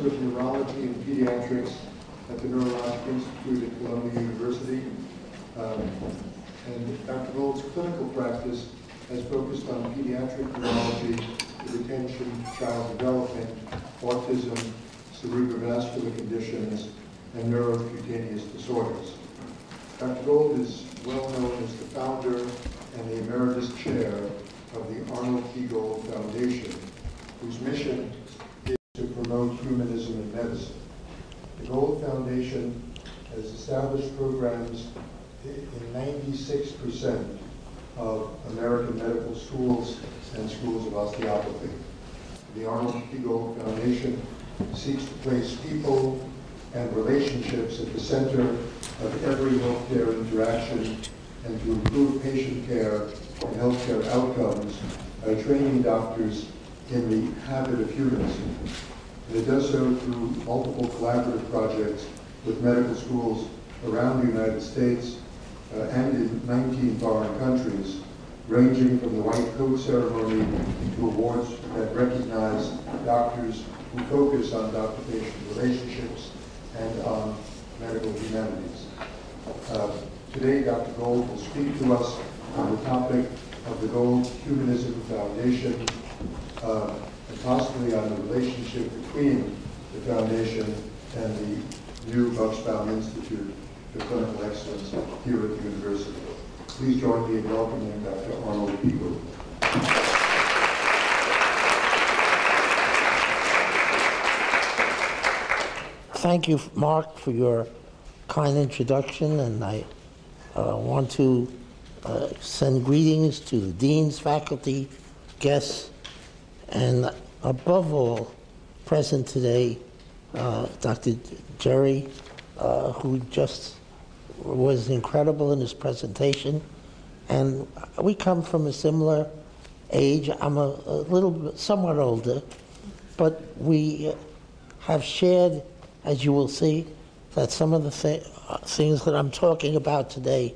Professor of Neurology and Pediatrics at the Neurologic Institute at Columbia University. And Dr. Gould's clinical practice has focused on pediatric neurology, attention, child development, autism, cerebrovascular conditions, and neurocutaneous disorders. Dr. Gould is well known as the founder and the emeritus chair of the Arnold P. Gould Foundation, whose mission is to promote humanism in medicine. The Gould Foundation has established programs in 96% of American medical schools and schools of osteopathy. The Arnold P. Gould Foundation seeks to place people and relationships at the center of every healthcare interaction and to improve patient care and healthcare outcomes by training doctors in the habit of humanism. And it does so through multiple collaborative projects with medical schools around the United States and in 19 foreign countries, ranging from the White Coat Ceremony to awards that recognize doctors who focus on doctor-patient relationships and on medical humanities. Today, Dr. Gould will speak to us on the topic of the Gould Humanism Foundation and possibly on the relationship between the foundation and the new Bucksbaum Institute for Clinical Excellence here at the university. Please join me in welcoming Dr. Arnold P. Gould. Thank you, Mark, for your kind introduction, and I want to send greetings to the deans, faculty, guests, and above all, present today, Dr. Jerry, who just was incredible in his presentation. And we come from a similar age. I'm a little bit, somewhat older, but we have shared, as you will see, that some of the things that I'm talking about today,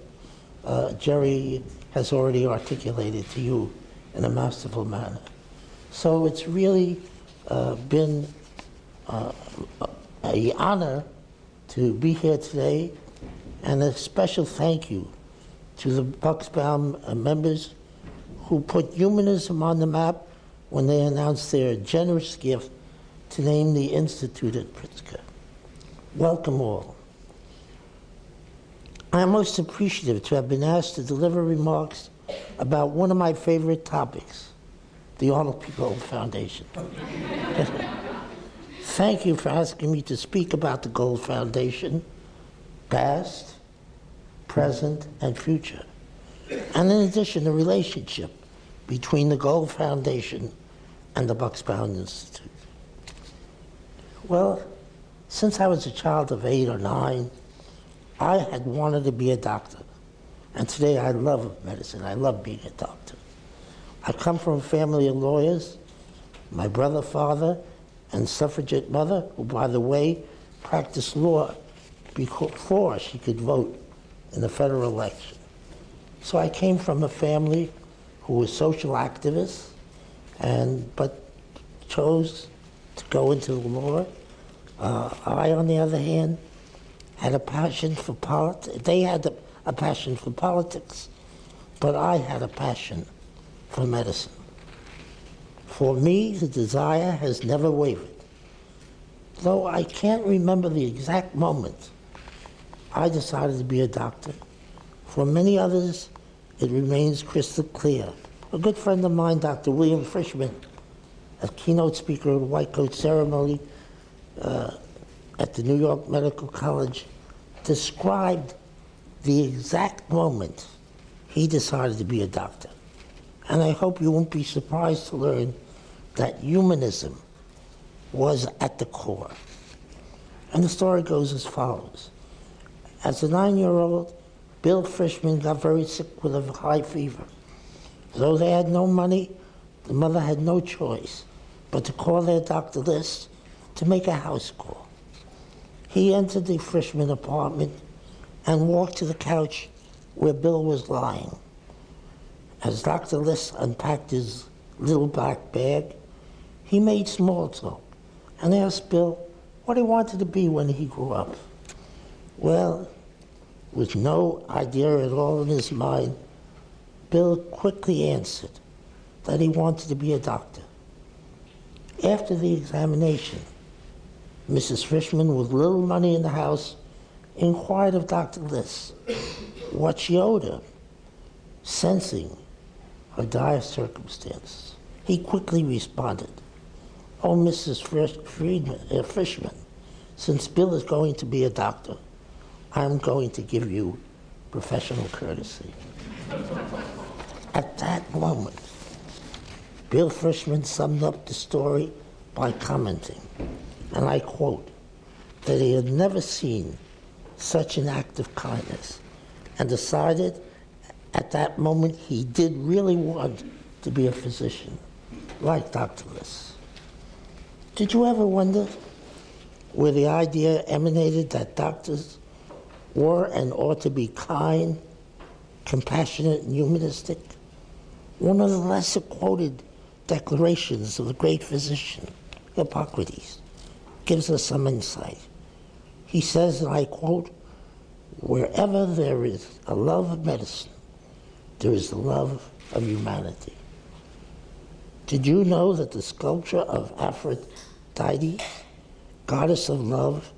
Jerry has already articulated to you in a masterful manner. So it's really been an honor to be here today, and a special thank you to the Bucksbaum members who put humanism on the map when they announced their generous gift to name the Institute at Pritzker. Welcome all. I am most appreciative to have been asked to deliver remarks about one of my favorite topics, the Arnold P. Gould Foundation. Thank you for asking me to speak about the Gould Foundation, past, present, and future. And in addition, the relationship between the Gould Foundation and the Bucksbaum Institute. Well, since I was a child of 8 or 9, I had wanted to be a doctor. And today I love medicine. I love being a doctor. I come from a family of lawyers. My brother, father, and suffragette mother, who, by the way, practiced law before she could vote in the federal election. So I came from a family who was social activists, but chose to go into the law. I, on the other hand, had a passion for politics. They had a passion for politics, but I had a passion for medicine. For me, the desire has never wavered. Though I can't remember the exact moment I decided to be a doctor, for many others, it remains crystal clear. A good friend of mine, Dr. William Frischman, a keynote speaker at the White Coat Ceremony at the New York Medical College, described the exact moment he decided to be a doctor. And I hope you won't be surprised to learn that humanism was at the core. And the story goes as follows. As a 9-year-old, Bill Frischman got very sick with a high fever. Though they had no money, the mother had no choice but to call their Dr. List to make a house call. He entered the Frischman apartment and walked to the couch where Bill was lying. As Dr. List unpacked his little black bag, he made small talk and asked Bill what he wanted to be when he grew up. Well, with no idea at all in his mind, Bill quickly answered that he wanted to be a doctor. After the examination, Mrs. Fishman, with little money in the house, inquired of Dr. Liss what she owed her, sensing her dire circumstances. He quickly responded, "Oh, Mrs. Fishman, since Bill is going to be a doctor, I'm going to give you professional courtesy." At that moment, Bill Fishman summed up the story by commenting, and I quote, that he had never seen such an act of kindness and decided at that moment he did really want to be a physician, like Dr. Liss. Did you ever wonder where the idea emanated that doctors were and ought to be kind, compassionate, and humanistic? One of the lesser quoted declarations of the great physician, Hippocrates, gives us some insight. He says, and I quote, "Wherever there is a love of medicine, there is the love of humanity." Did you know that the sculpture of Aphrodite, goddess of love,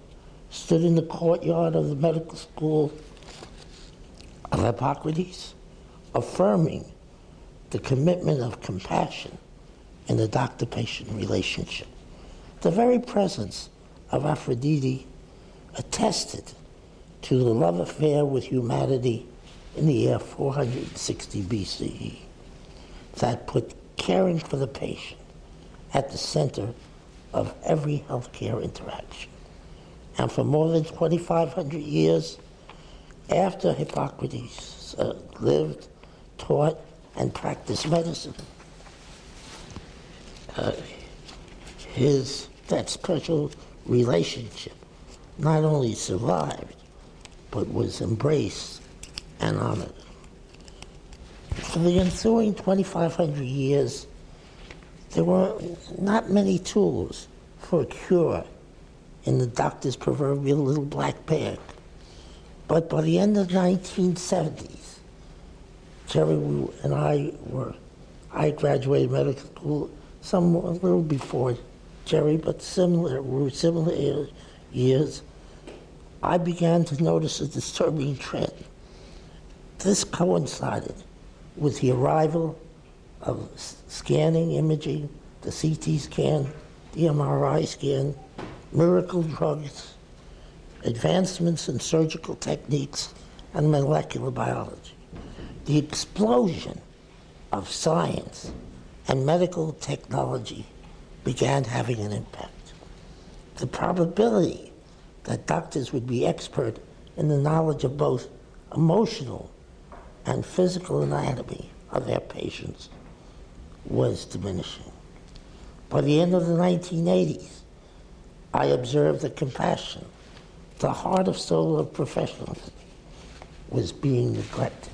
stood in the courtyard of the medical school of Hippocrates, affirming the commitment of compassion in the doctor-patient relationship? The very presence of Aphrodite attested to the love affair with humanity in the year 460 BCE that put caring for the patient at the center of every healthcare interaction. And for more than 2,500 years after Hippocrates lived, taught, and practiced medicine, that special relationship not only survived, but was embraced and honored. For the ensuing 2,500 years, there were not many tools for a cure in the doctor's proverbial little black bag. But by the end of the 1970s, Jerry and I graduated medical school a little before Jerry, but similar years. I began to notice a disturbing trend. This coincided with the arrival of scanning imaging, the CT scan, the MRI scan, miracle drugs, advancements in surgical techniques, and molecular biology. The explosion of science and medical technology began having an impact. The probability that doctors would be expert in the knowledge of both emotional and physical anatomy of their patients was diminishing. By the end of the 1980s, I observed that compassion, the heart and soul of professionals, was being neglected.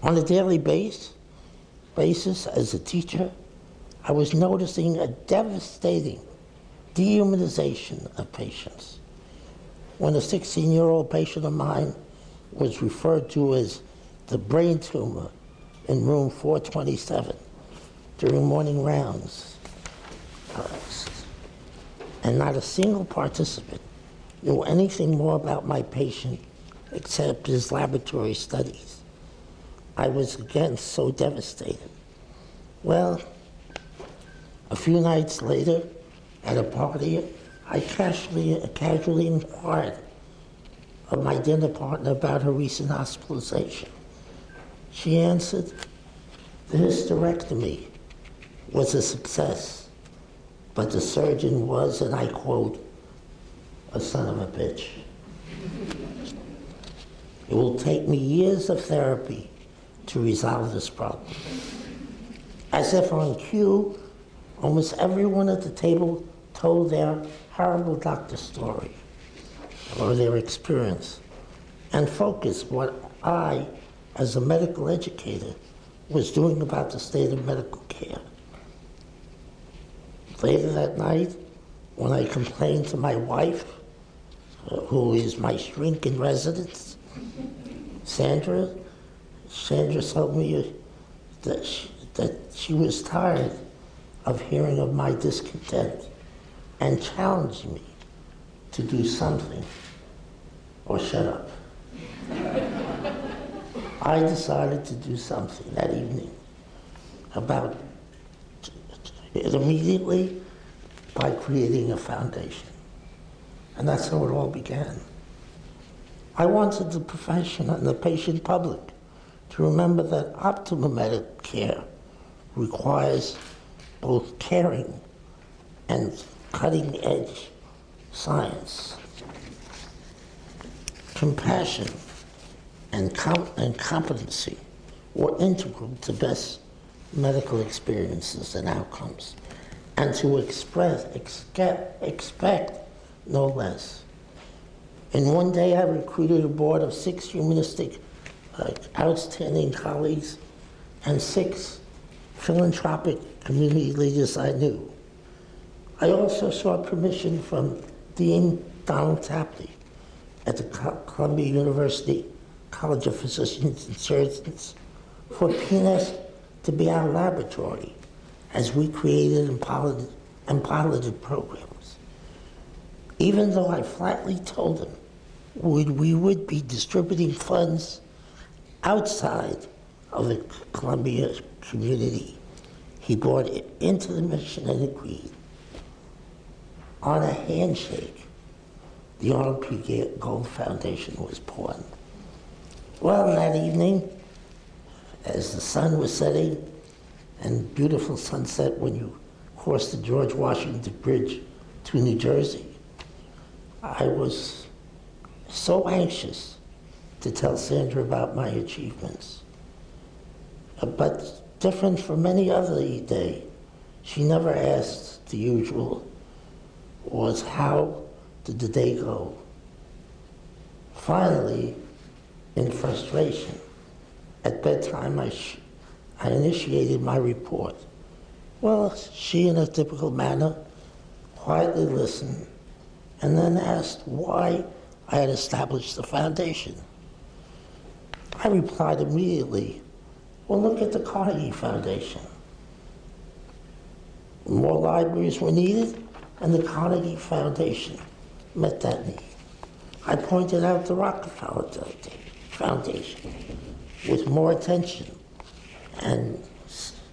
On a daily basis, as a teacher, I was noticing a devastating dehumanization of patients. When a 16-year-old patient of mine was referred to as the brain tumor in room 427 during morning rounds, and not a single participant knew anything more about my patient except his laboratory studies, I was again so devastated. Well, a few nights later, at a party, I casually inquired of my dinner partner about her recent hospitalization. She answered, the hysterectomy was a success, but the surgeon was, and I quote, a son of a bitch. It will take me years of therapy to resolve this problem. As if on cue, almost everyone at the table told their horrible doctor story or their experience and focused what I, as a medical educator, was doing about the state of medical care. Later that night, when I complained to my wife, who is my shrink in residence, Sandra told me that she was tired of hearing of my discontent and challenged me to do something or shut up. I decided to do something that evening about it immediately by creating a foundation. And that's how it all began. I wanted the profession and the patient public to remember that optimal medical care requires both caring and cutting-edge science. Compassion and competency were integral to best medical experiences and outcomes, and to expect no less. In one day, I recruited a board of 6 humanistic, outstanding colleagues and 6 philanthropic community leaders I knew. I also sought permission from Dean Donald Tapley at the Columbia University College of Physicians and Surgeons for PNS to be our laboratory as we created and piloted programs. Even though I flatly told him we would be distributing funds outside of the Columbia community, he bought into the mission and agreed. On a handshake, the Arnold P. Gold Foundation was born. Well, that evening, as the sun was setting, and beautiful sunset when you crossed the George Washington Bridge to New Jersey, I was so anxious to tell Sandra about my achievements. But different from any other day, she never asked the usual, was how did the day go? Finally, in frustration, at bedtime I initiated my report. Well, she, in a typical manner, quietly listened and then asked why I had established the foundation. I replied immediately, well, look at the Carnegie Foundation. More libraries were needed, and the Carnegie Foundation met that need. I pointed out the Rockefeller Foundation with more attention and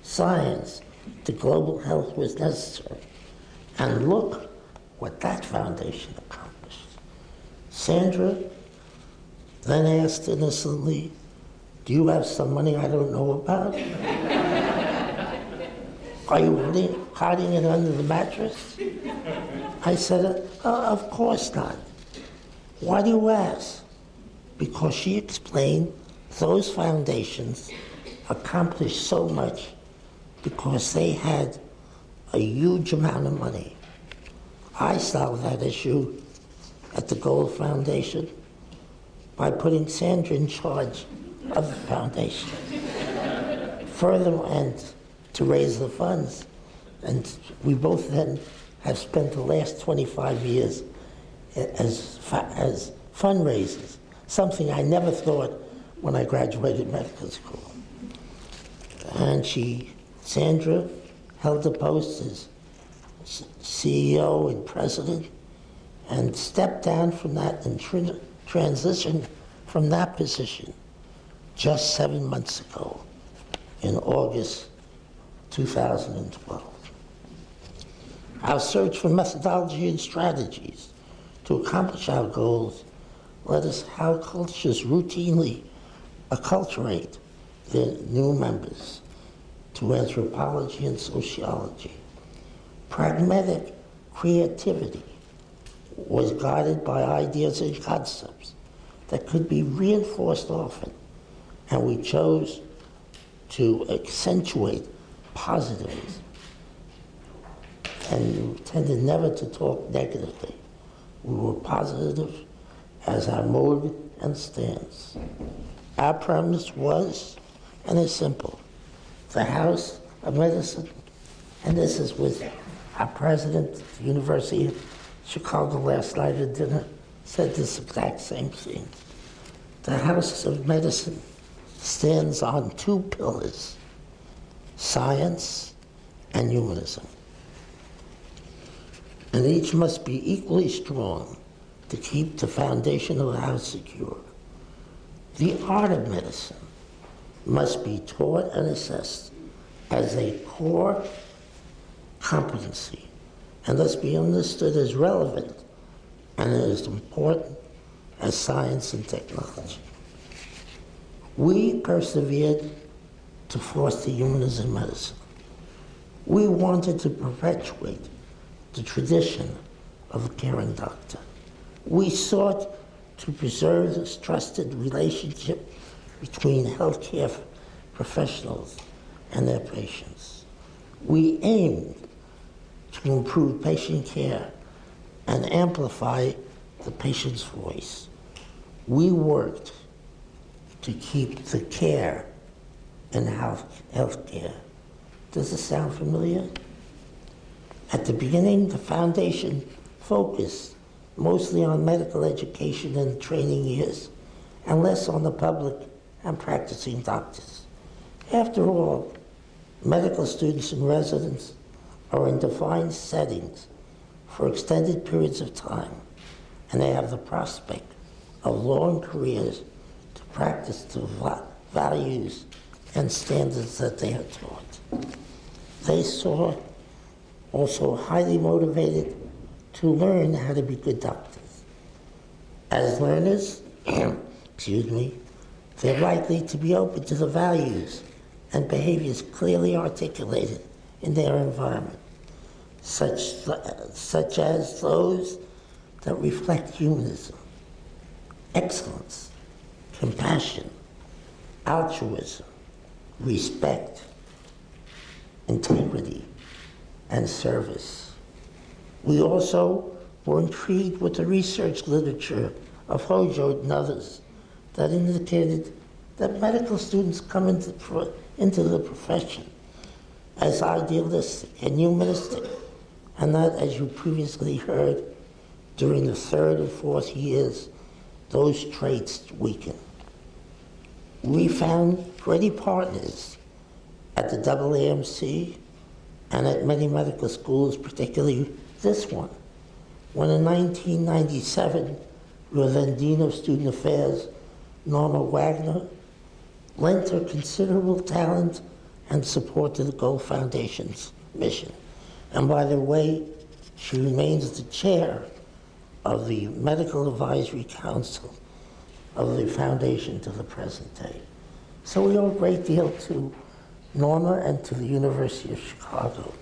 science to global health was necessary. And look what that foundation accomplished. Sandra then asked innocently, do you have some money I don't know about? Are you hiding it under the mattress? I said, of course not. Why do you ask? Because she explained those foundations accomplished so much because they had a huge amount of money. I solved that issue at the Gold Foundation by putting Sandra in charge of the foundation. Further, and to raise the funds. And we both then have spent the last 25 years as fundraisers, something I never thought when I graduated medical school. And Sandra held the post as CEO and president and stepped down from that and transitioned from that position just 7 months ago in August 2012. Our search for methodology and strategies to accomplish our goals led us how cultures routinely acculturate their new members to anthropology and sociology. Pragmatic creativity was guided by ideas and concepts that could be reinforced often, and we chose to accentuate positivism and tended never to talk negatively. We were positive as our mode and stance. Our premise was, and is simple, the house of medicine, and this is with Our president at the University of Chicago last night at dinner said this exact same thing. The House of Medicine stands on two pillars, science and humanism. And each must be equally strong to keep the foundation of the house secure. The art of medicine must be taught and assessed as a core competency and thus be understood as relevant and as important as science and technology. We persevered to foster humanism in medicine. We wanted to perpetuate the tradition of a caring doctor. We sought to preserve this trusted relationship between healthcare professionals and their patients. We aimed to improve patient care and amplify the patient's voice. We worked to keep the care in healthcare. Does this sound familiar? At the beginning, the foundation focused mostly on medical education and training years, and less on the public and practicing doctors. After all, medical students and residents are in defined settings for extended periods of time, and they have the prospect of long careers to practice the values and standards that they are taught. They saw also highly motivated to learn how to be good doctors. As learners, they're likely to be open to the values and behaviors clearly articulated in their environment, such as those that reflect humanism, excellence, compassion, altruism, respect, integrity, and service. We also were intrigued with the research literature of Hojo and others that indicated that medical students come into the profession as idealistic and humanistic, and that, as you previously heard, during the third and fourth years, those traits weaken. We found ready partners at the AAMC and at many medical schools, particularly this one, when in 1997, your then Dean of Student Affairs, Norma Wagner, lent her considerable talent and support to the Gold Foundation's mission. And by the way, she remains the chair of the Medical Advisory Council of the foundation to the present day. So we owe a great deal to Norma and to the University of Chicago.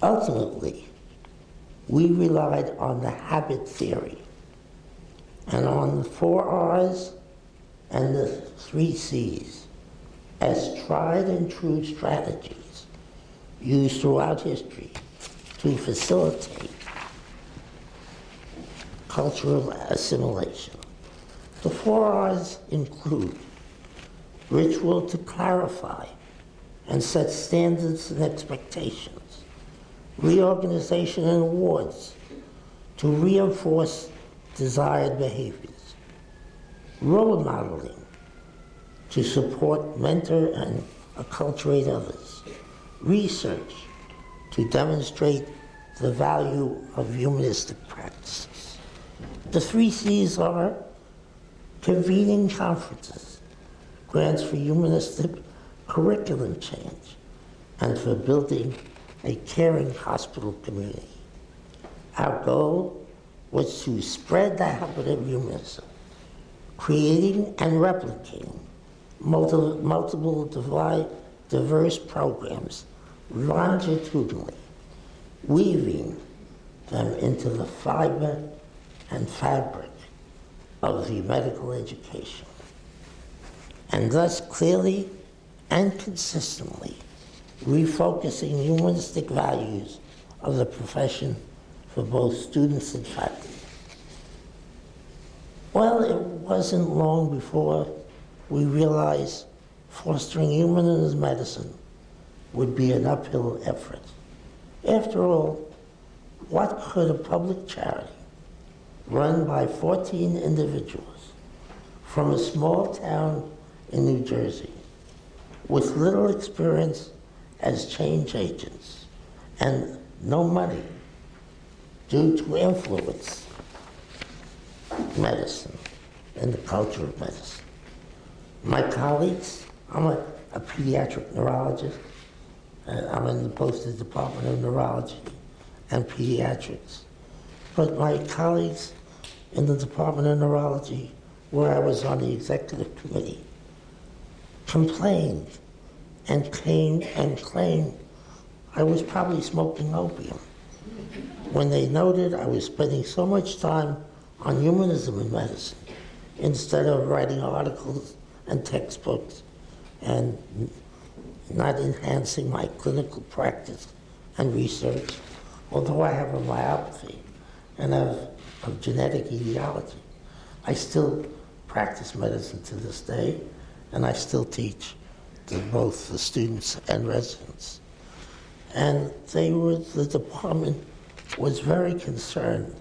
Ultimately, we relied on the habit theory and on the 4 R's and the 3 C's as tried and true strategies used throughout history to facilitate cultural assimilation. The 4 R's include ritual to clarify and set standards and expectations, reorganization and awards to reinforce desired behaviors, role modeling to support, mentor, and acculturate others, research to demonstrate the value of humanistic practices. The 3 C's are convening conferences, grants for humanistic curriculum change, and for building a caring hospital community. Our goal was to spread the habit of humanism, creating and replicating multiple diverse programs longitudinally, weaving them into the fiber and fabric of the medical education, and thus clearly and consistently refocusing humanistic values of the profession for both students and faculty. Well, it wasn't long before we realized fostering humanism medicine would be an uphill effort. After all, what could a public charity run by 14 individuals from a small town in New Jersey with little experience as change agents and no money due to influence medicine and the culture of medicine? My colleagues, I'm a pediatric neurologist. I'm in the posted Department of Neurology and Pediatrics. But my colleagues in the Department of Neurology, where I was on the executive committee, complained and came and claimed I was probably smoking opium when they noted I was spending so much time on humanism in medicine instead of writing articles and textbooks and not enhancing my clinical practice and research, although I have a myopathy and have a genetic etiology. I still practice medicine to this day, and I still teach to both the students and residents. And the department was very concerned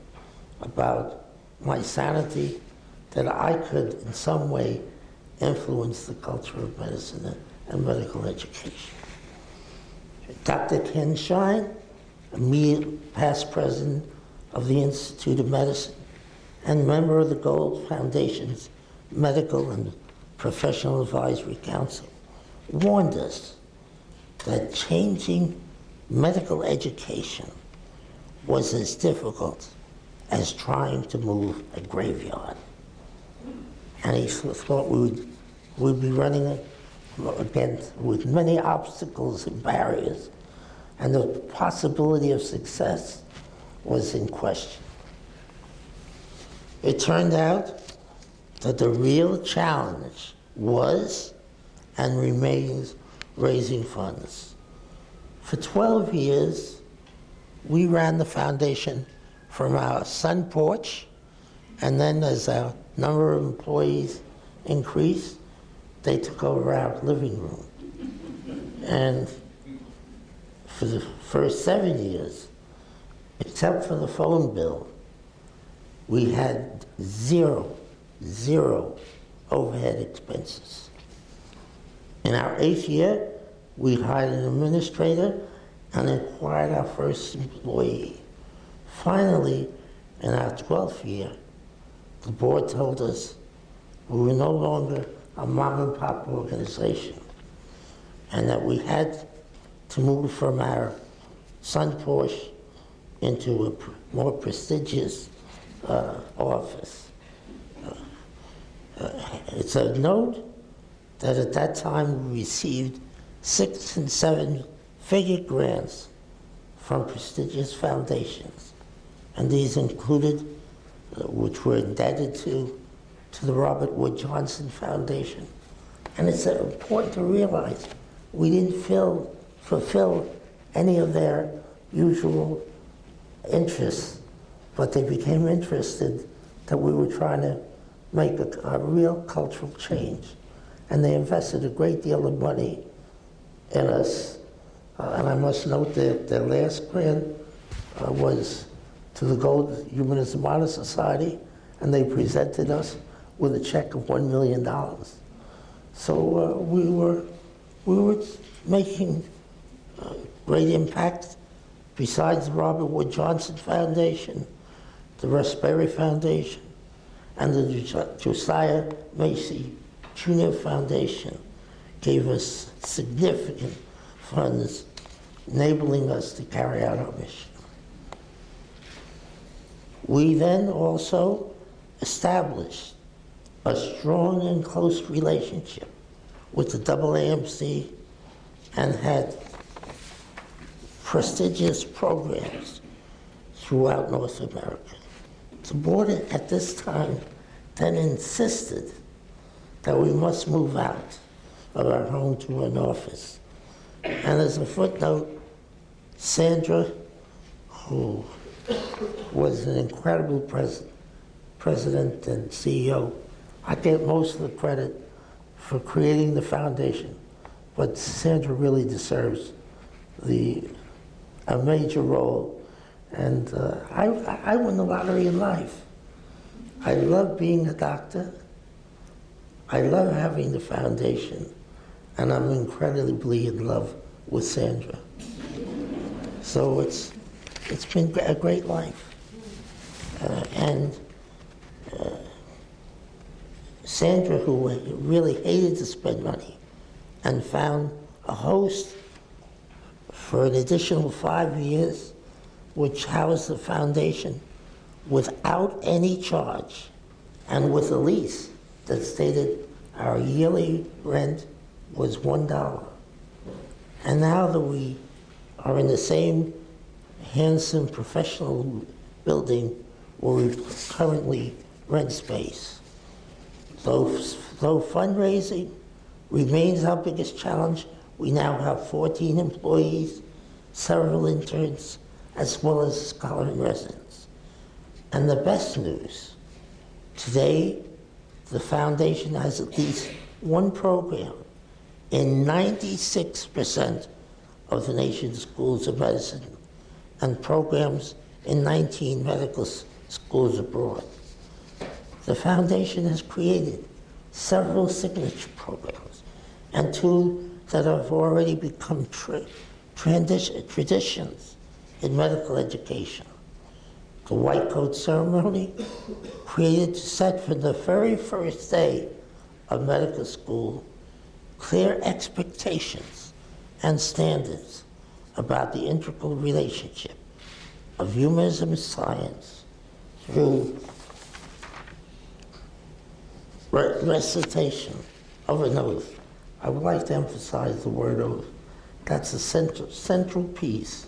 about my sanity, that I could in some way influence the culture of medicine and medical education. Dr. Ken Shine, immediate past president of the Institute of Medicine and member of the Gold Foundation's Medical and Professional Advisory Council, warned us that changing medical education was as difficult as trying to move a graveyard. And he thought we'd be running against with many obstacles and barriers, and the possibility of success was in question. It turned out that the real challenge was and remains raising funds. For 12 years, we ran the foundation from our sun porch, and then as our number of employees increased, they took over our living room. And for the first 7 years, except for the phone bill, we had zero overhead expenses. In our 8th year, we hired an administrator and acquired our first employee. Finally, in our 12th year, the board told us we were no longer a mom and pop organization, and that we had to move from our sun porch into a more prestigious office. It's a note that at that time we received 6- and 7-figure grants from prestigious foundations, and these included, which we're indebted to the Robert Wood Johnson Foundation. And it's important to realize we didn't fulfill any of their usual interests, but they became interested that we were trying to make a real cultural change. And they invested a great deal of money in us. And I must note that their last grant was to the Gold Humanism Honor Society, and they presented us with a check of $1 million. So we were making great impact. Besides the Robert Wood Johnson Foundation, the Russ Berry Foundation, and the Josiah Macy Jr. Foundation gave us significant funds, enabling us to carry out our mission. We then also established a strong and close relationship with the AAMC and had prestigious programs throughout North America. The board at this time then insisted that we must move out of our home to an office. And as a footnote, Sandra, who was an incredible president and CEO, I get most of the credit for creating the foundation, but Sandra really deserves the a major role. And I won the lottery in life. I love being a doctor. I love having the foundation. And I'm incredibly in love with Sandra. So it's been a great life. Sandra, who really hated to spend money, and found a host for an additional 5 years, which housed the foundation without any charge, and with a lease that stated our yearly rent was $1. And now that we are in the same handsome professional building where we currently rent space. Though fundraising remains our biggest challenge, we now have 14 employees, several interns, as well as scholar in residence. And the best news, today the foundation has at least one program in 96% of the nation's schools of medicine and programs in 19 medical schools abroad. The foundation has created several signature programs and two that have already become traditions in medical education. The white coat ceremony, created to set from the very first day of medical school clear expectations and standards about the integral relationship of humanism and science through recitation of an oath. I would like to emphasize the word oath. That's the central piece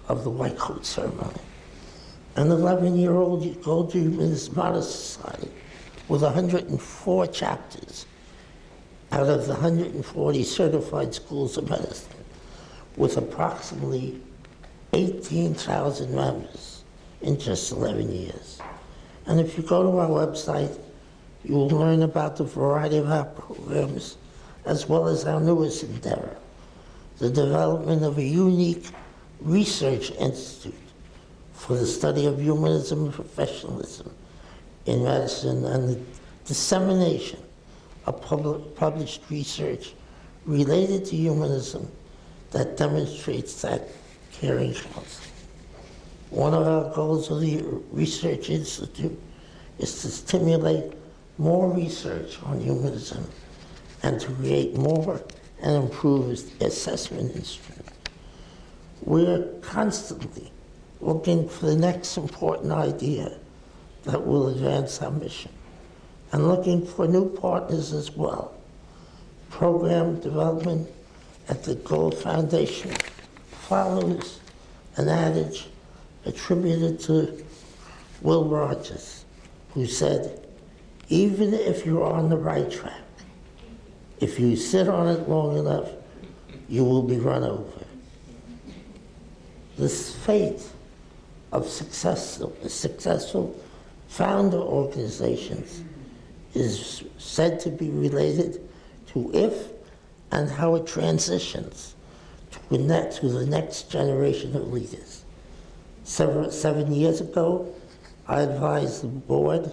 of the white coat ceremony. An 11-year-old Gold Humanist Modest Society with 104 chapters out of the 140 certified schools of medicine, with approximately 18,000 members in just 11 years. And if you go to our website, you will learn about the variety of our programs, as well as our newest endeavor, the development of a unique research institute for the study of humanism and professionalism in medicine and the dissemination of published research related to humanism that demonstrates that caring counts. One of our goals of the Research Institute is to stimulate more research on humanism and to create more and improved assessment instruments. We're constantly looking for the next important idea that will advance our mission and looking for new partners as well. Program development at the Gold Foundation follows an adage attributed to Will Rogers, who said, even if you're on the right track, if you sit on it long enough, you will be run over. This fate of successful founder organizations is said to be related to if and how it transitions to the next generation of leaders. 7 years ago, I advised the board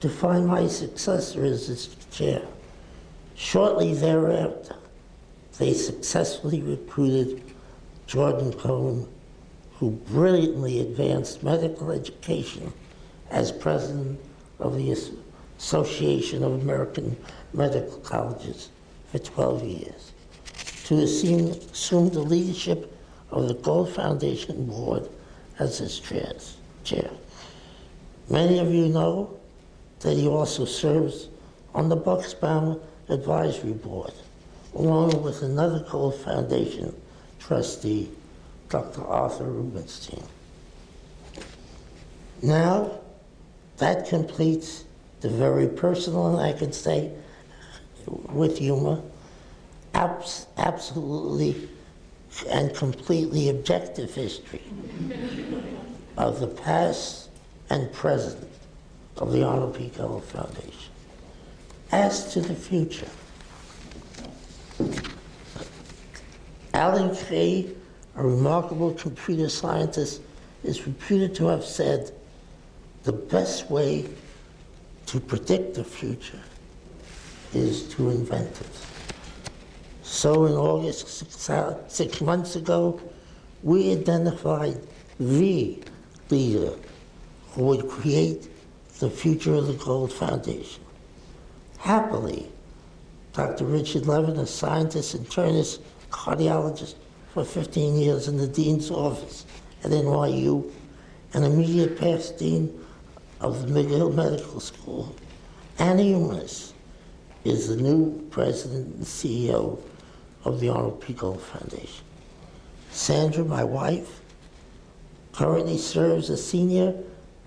to find my successor as its chair. Shortly thereafter, they successfully recruited Jordan Cohn, who brilliantly advanced medical education as president of the Association of American Medical Colleges for 12 years, to assume the leadership of the Gold Foundation board as its chair. Many of you know that he also serves on the Bucksbaum Advisory Board, along with another Gold Foundation trustee, Dr. Arthur Rubinstein. Now, that completes the very personal, and I can say with humor, absolutely and completely objective history of the past and present of the Arnold P. Kellogg Foundation. As to the future, Alan Kay a remarkable computer scientist, is reputed to have said, "The best way to predict the future is to invent it." So in August, 6 months ago, we identified the leader who would create the future of the Gold Foundation. Happily, Dr. Richard Levin, a scientist, internist, cardiologist for 15 years in the dean's office at NYU, and immediate past dean of the McGill Medical School, and a humanist, is the new president and CEO of the Arnold P. Gold Foundation. Sandra, my wife, currently serves as senior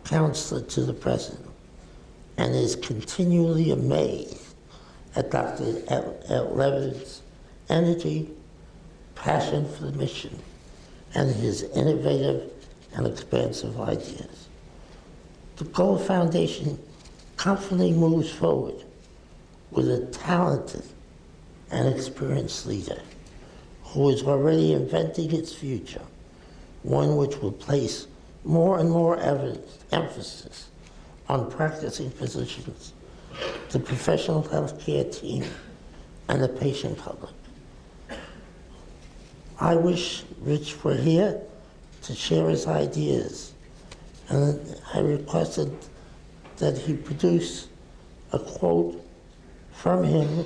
counselor to the president and is continually amazed at Dr. Levin's energy, passion for the mission, and his innovative and expansive ideas. The Gold Foundation confidently moves forward with a talented and experienced leader who is already inventing its future, one which will place more and more emphasis on practicing physicians, the professional healthcare team, and the patient public. I wish Rich were here to share his ideas, and I requested that he produce a quote from him,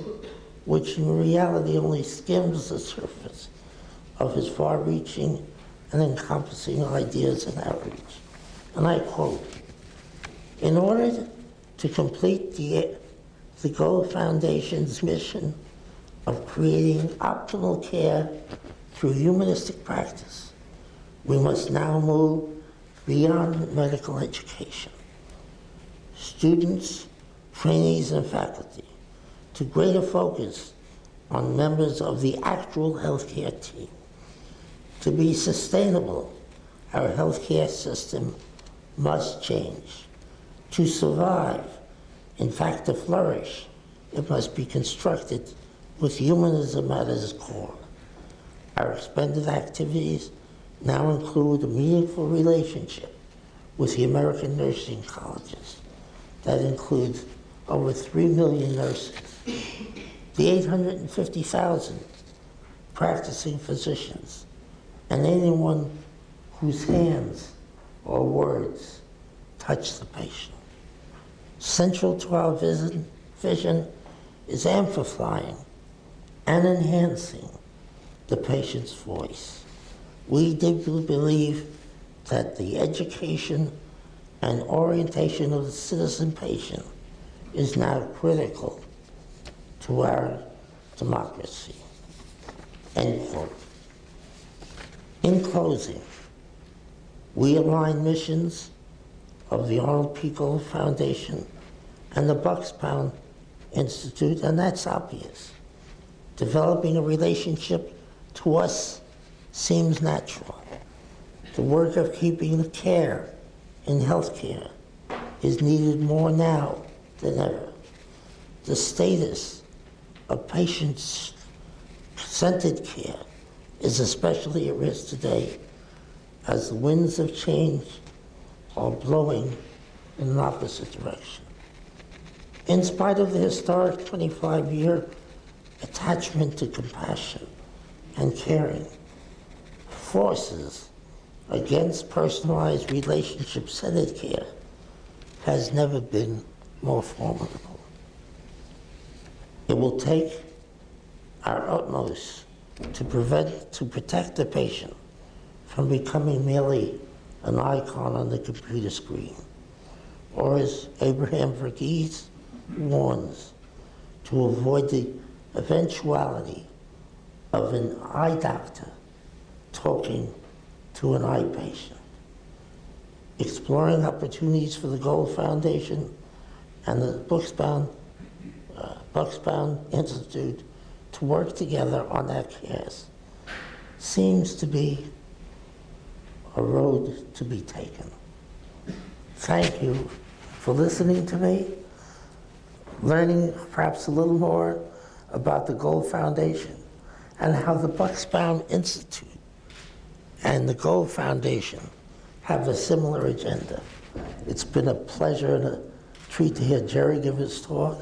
which in reality only skims the surface of his far-reaching and encompassing ideas and outreach. And I quote, "In order to complete the Gold Foundation's mission of creating optimal care through humanistic practice, we must now move beyond medical education. Students, trainees, and faculty to greater focus on members of the actual healthcare team. To be sustainable, our healthcare system must change. To survive, in fact to flourish, it must be constructed with humanism at its core. Our expended activities now include a meaningful relationship with the American nursing colleges. That includes over 3 million nurses, the 850,000 practicing physicians, and anyone whose hands or words touch the patient. Central to our vision is amplifying and enhancing the patient's voice. We deeply believe that the education and orientation of the citizen patient is now critical to our democracy." End quote. In closing, we align missions of the Arnold P. Gold Foundation and the Bucksbaum Institute, and that's obvious. Developing a relationship to us seems natural. The work of keeping the care in healthcare is needed more now than ever. The status of patient-centered care is especially at risk today as the winds of change are blowing in an opposite direction. In spite of the historic 25-year attachment to compassion and caring, forces against personalized relationship-centered care has never been more formidable. It will take our utmost to protect the patient from becoming merely an icon on the computer screen, or as Abraham Verghese warns, to avoid the eventuality of an eye doctor talking to an eye patient. Exploring opportunities for the Gold Foundation and the Bucksbaum Institute to work together on that case seems to be a road to be taken. Thank you for listening to me, learning perhaps a little more about the Gold Foundation and how the Bucksbaum Institute and the Gold Foundation have a similar agenda. It's been a pleasure and a treat to hear Jerry give his talk,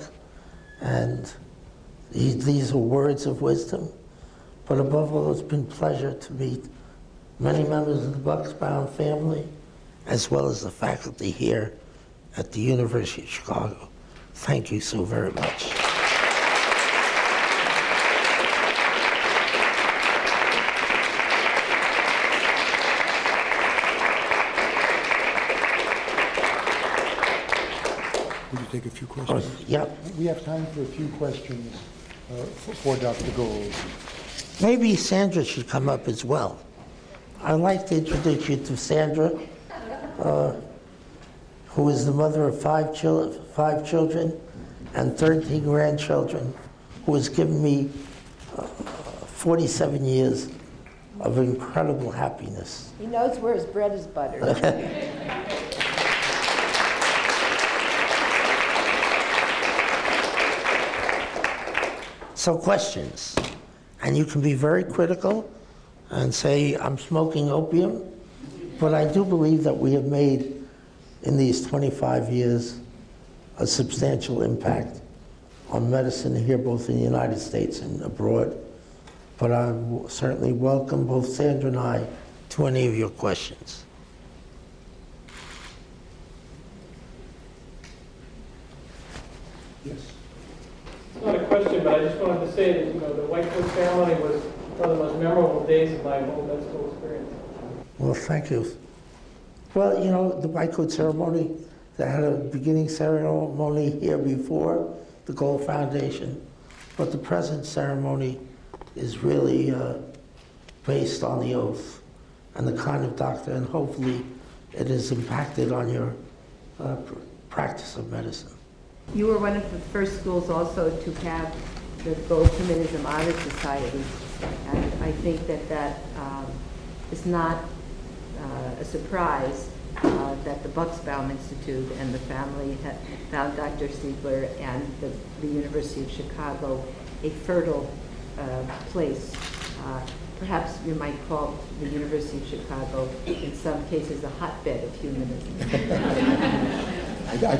and these are words of wisdom. But above all, it's been a pleasure to meet many members of the Bucksbaum family, as well as the faculty here at the University of Chicago. Thank you so very much. Would you take a few questions? Yep. We have time for a few questions for Dr. Gold. Maybe Sandra should come up as well. I'd like to introduce you to Sandra, who is the mother of five children and 13 grandchildren, who has given me 47 years of incredible happiness. He knows where his bread is buttered. So questions, and you can be very critical and say, I'm smoking opium, but I do believe that we have made, in these 25 years, a substantial impact on medicine here, both in the United States and abroad. But I certainly welcome both Sandra and I to any of your questions. Yes. It's not a question, but I just wanted to say that, the white coat ceremony was one of the most memorable days of my whole med school experience. Well, thank you. Well, the white coat ceremony, they had a beginning ceremony here before the Gold Foundation, but the present ceremony is really based on the oath and the kind of doctor, and hopefully it has impacted on your practice of medicine. You were one of the first schools also to have the Gold Humanism Honor Society, and I think that is not a surprise that the Bucksbaum Institute and the family found Dr. Siegler and the University of Chicago a fertile place. Perhaps you might call the University of Chicago, in some cases, a hotbed of humanism. I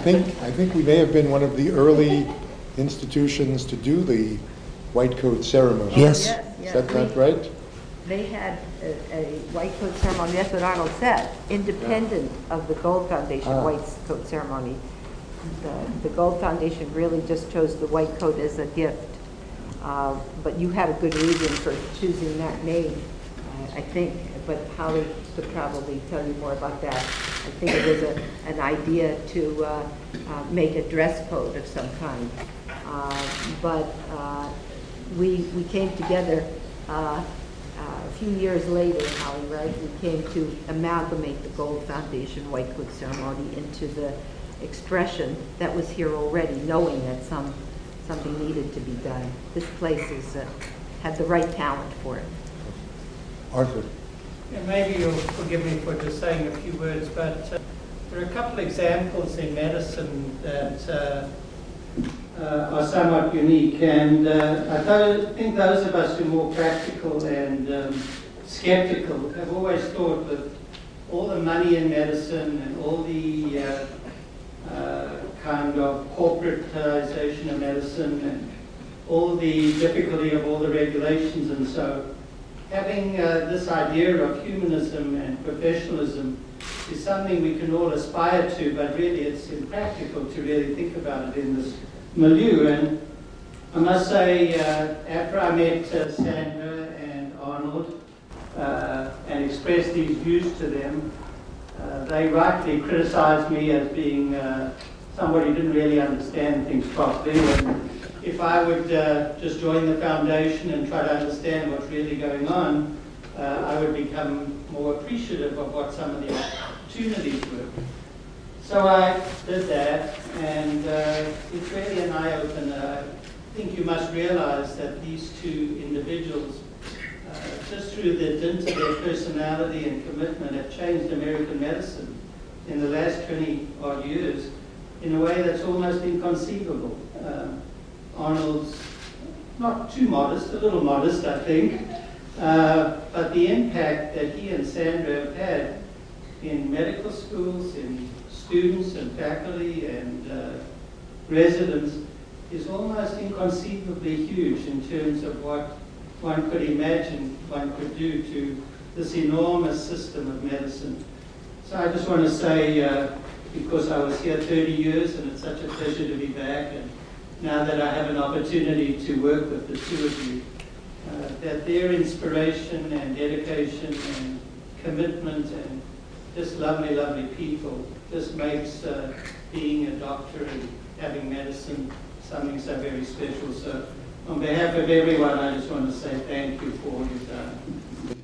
think we may have been one of the early institutions to do the white coat ceremony. Yes. Is that right? They had a white coat ceremony, that's what Arnold said, independent of the Gold Foundation white coat ceremony. The Gold Foundation really just chose the white coat as a gift. But you had a good reason for choosing that name, I think, but Holly could probably tell you more about that. I think it was an idea to make a dress code of some kind. But we came together a few years later, Holly, right? We came to amalgamate the Gold Foundation white coat ceremony into the expression that was here already, knowing that something needed to be done. This place had the right talent for it. Arthur. Yeah, maybe you'll forgive me for just saying a few words, but there are a couple examples in medicine that are somewhat unique, and I think those of us who are more practical and skeptical have always thought with all the money in medicine and all the kind of corporatization of medicine and all the difficulty of all the regulations and so, having this idea of humanism and professionalism is something we can all aspire to, but really it's impractical to really think about it in this milieu. And I must say, after I met Sandra and Arnold and expressed these views to them, they rightly criticized me as being somebody who didn't really understand things properly. And if I would just join the foundation and try to understand what's really going on, I would become more appreciative of what some of the opportunities were. So I did that, and it's really an eye-opener. I think you must realize that these two individuals, just through the dint of their personality and commitment, have changed American medicine in the last 20-odd years in a way that's almost inconceivable. Arnold's not too modest, a little modest, I think, But the impact that he and Sandra have had in medical schools, in students and faculty and residents is almost inconceivably huge in terms of what one could imagine one could do to this enormous system of medicine. So I just want to say, because I was here 30 years and it's such a pleasure to be back, and now that I have an opportunity to work with the two of you, that their inspiration and dedication and commitment and just lovely, lovely people just makes being a doctor and having medicine something so very special. So on behalf of everyone, I just want to say thank you for all you've done.